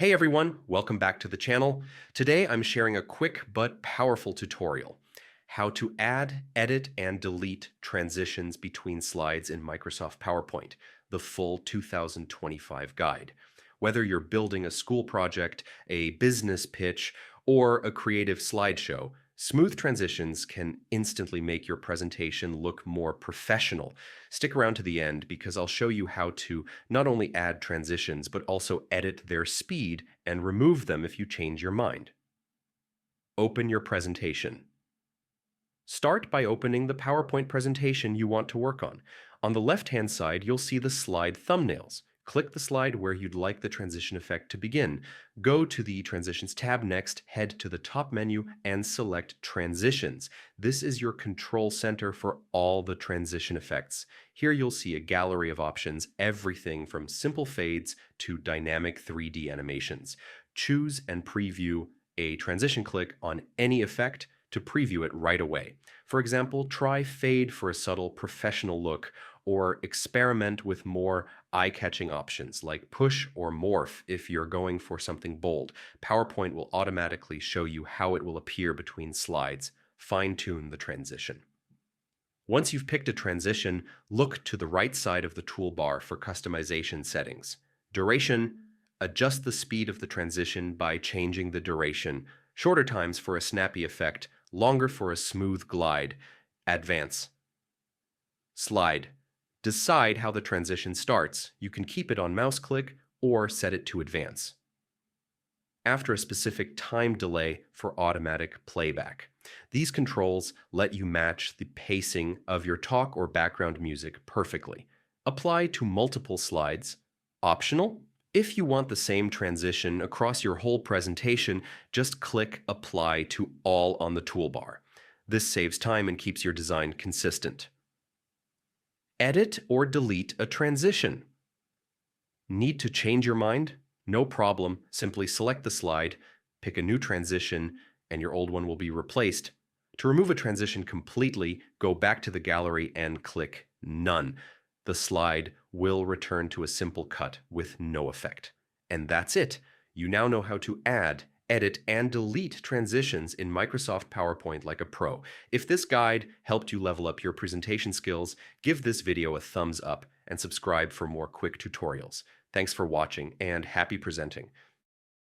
Hey everyone, welcome back to the channel. Today I'm sharing a quick but powerful tutorial. How to add, edit, and delete transitions between slides in Microsoft PowerPoint, the full 2025 guide. Whether you're building a school project, a business pitch, or a creative slideshow, smooth transitions can instantly make your presentation look more professional. Stick around to the end because I'll show you how to not only add transitions, but also edit their speed and remove them if you change your mind. Open your presentation. Start by opening the PowerPoint presentation you want to work on. On the left-hand side, you'll see the slide thumbnails. Click the slide where you'd like the transition effect to begin. Go to the Transitions tab next, head to the top menu, and select Transitions. This is your control center for all the transition effects. Here you'll see a gallery of options, everything from simple fades to dynamic 3D animations. Choose and preview a transition click on any effect to preview it right away. For example, try fade for a subtle professional look, or experiment with more eye-catching options like push or morph if you're going for something bold. PowerPoint will automatically show you how it will appear between slides. Fine-tune the transition. Once you've picked a transition, look to the right side of the toolbar for customization settings. Duration, adjust the speed of the transition by changing the duration. Shorter times for a snappy effect, longer for a smooth glide. Advance. Slide. Decide how the transition starts. You can keep it on mouse click or set it to advance. After a specific time delay for automatic playback. These controls let you match the pacing of your talk or background music perfectly. Apply to multiple slides. Optional. If you want the same transition across your whole presentation, just click Apply to All on the toolbar. This saves time and keeps your design consistent. Edit or delete a transition. Need to change your mind? No problem. Simply select the slide, pick a new transition, and your old one will be replaced. To remove a transition completely, go back to the gallery and click None. The slide will return to a simple cut with no effect. And that's it. You now know how to add, edit, and delete transitions in Microsoft PowerPoint like a pro. If this guide helped you level up your presentation skills, give this video a thumbs up and subscribe for more quick tutorials. Thanks for watching and happy presenting.